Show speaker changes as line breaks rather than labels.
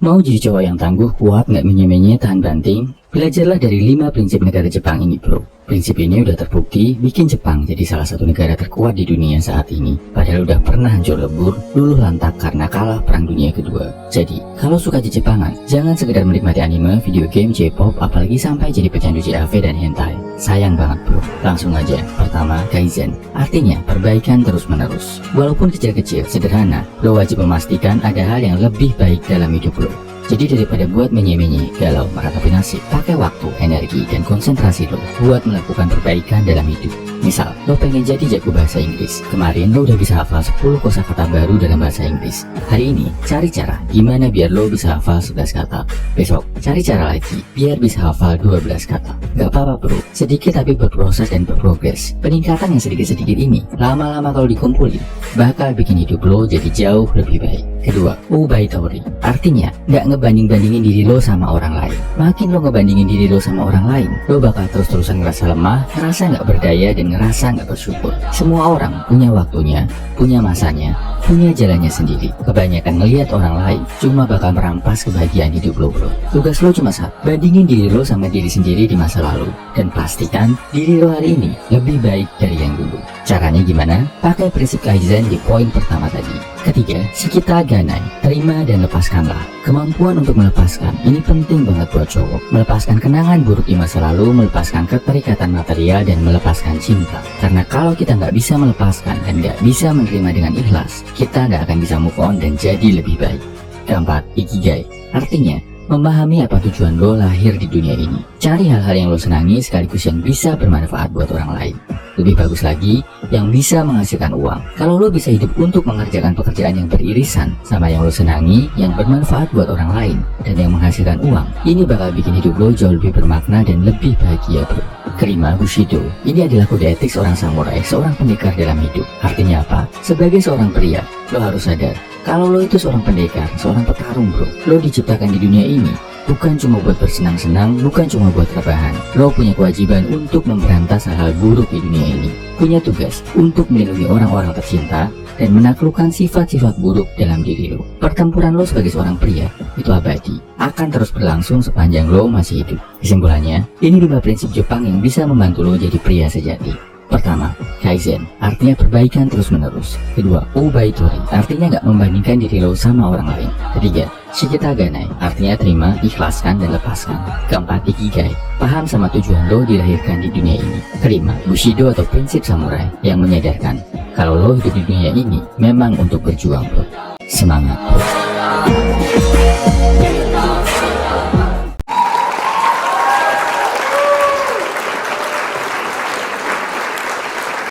Mau jadi cowok yang tangguh, kuat, nggak menye-menye, tahan banting? Belajarlah dari 5 prinsip negara Jepang ini, bro. Prinsip ini udah terbukti bikin Jepang jadi salah satu negara terkuat di dunia saat ini. Padahal udah pernah hancur lebur, luluh lantak karena kalah Perang Dunia Kedua. Jadi, kalau suka Jepangan, jangan sekedar menikmati anime, video game, J-pop, apalagi sampai jadi pecandu JAV dan hentai. Sayang banget, bro. Langsung aja. Pertama, Kaizen. Artinya, perbaikan terus-menerus. Walaupun kecil-kecil, sederhana, lo wajib memastikan ada hal yang lebih baik dalam hidup lo. Jadi daripada buat menye-menye, galau, meratapi nasib, pakai waktu, energi, dan konsentrasi lo buat melakukan perbaikan dalam hidup. Misal, lo pengen jadi jago bahasa Inggris. Kemarin lo udah bisa hafal 10 kosakata baru dalam bahasa Inggris. Hari ini, cari cara gimana biar lo bisa hafal 11 kata. Besok, cari cara lagi biar bisa hafal 12 kata. Gak apa-apa bro, sedikit tapi berproses dan berprogres. Peningkatan yang sedikit-sedikit ini, lama-lama kalau dikumpulin, bakal bikin hidup lo jadi jauh lebih baik. Kedua, ubaitori. Artinya, gak ngebanding-bandingin diri lo sama orang lain. Makin lo ngebandingin diri lo sama orang lain, lo bakal terus-terusan ngerasa lemah, ngerasa gak berdaya, dan ngerasa gak bersyukur. Semua orang punya waktunya, punya masanya, punya jalannya sendiri. Kebanyakan ngelihat orang lain cuma bakal merampas kebahagiaan hidup lo, bro. Tugas lo cuma satu, bandingin diri lo sama diri sendiri di masa lalu, dan pastikan diri lo hari ini lebih baik dari yang dulu. Caranya gimana? Pakai prinsip Kaizen di poin pertama tadi. Ketiga, Shikita Ganai, terima dan lepaskanlah. Kemampuan untuk melepaskan ini penting banget buat cowok. Melepaskan kenangan buruk di masa lalu, melepaskan keterikatan material, dan melepaskan cinta. Karena kalau kita nggak bisa melepaskan dan nggak bisa menerima dengan ikhlas, kita nggak akan bisa move on dan jadi lebih baik. Keempat, Ikigai. Artinya, memahami apa tujuan lo lahir di dunia ini. Cari hal-hal yang lo senangi sekaligus yang bisa bermanfaat buat orang lain. Lebih bagus lagi, yang bisa menghasilkan uang. Kalau lo bisa hidup untuk mengerjakan pekerjaan yang beririsan sama yang lo senangi, yang bermanfaat buat orang lain, dan yang menghasilkan uang, ini bakal bikin hidup lo jauh lebih bermakna dan lebih bahagia, bro. Kelima, Bushido. Ini adalah kode etik seorang samurai, seorang pendekar dalam hidup. Artinya apa? Sebagai seorang pria, lo harus sadar kalau lo itu seorang pendekar, seorang petarung, bro. Lo diciptakan di dunia ini bukan cuma buat bersenang-senang, bukan cuma buat rebahan. Lo punya kewajiban untuk memberantas hal-hal buruk di dunia ini. Punya tugas untuk melindungi orang-orang tercinta dan menaklukkan sifat-sifat buruk dalam diri lo. Pertempuran lo sebagai seorang pria itu abadi, akan terus berlangsung sepanjang lo masih hidup. Kesimpulannya, ini 5 prinsip Jepang yang bisa membantu lo jadi pria sejati. Pertama, Kaizen, artinya perbaikan terus-menerus. Kedua, ubaitori, artinya gak membandingkan diri lo sama orang lain. Ketiga, Shikita Ganai, artinya terima, ikhlaskan, dan lepaskan. Keempat, Ikigai, paham sama tujuan lo dilahirkan di dunia ini. Kelima, Bushido atau prinsip samurai yang menyadarkan kalau lo hidup di dunia ini memang untuk berjuang, bro. Semangat, bro.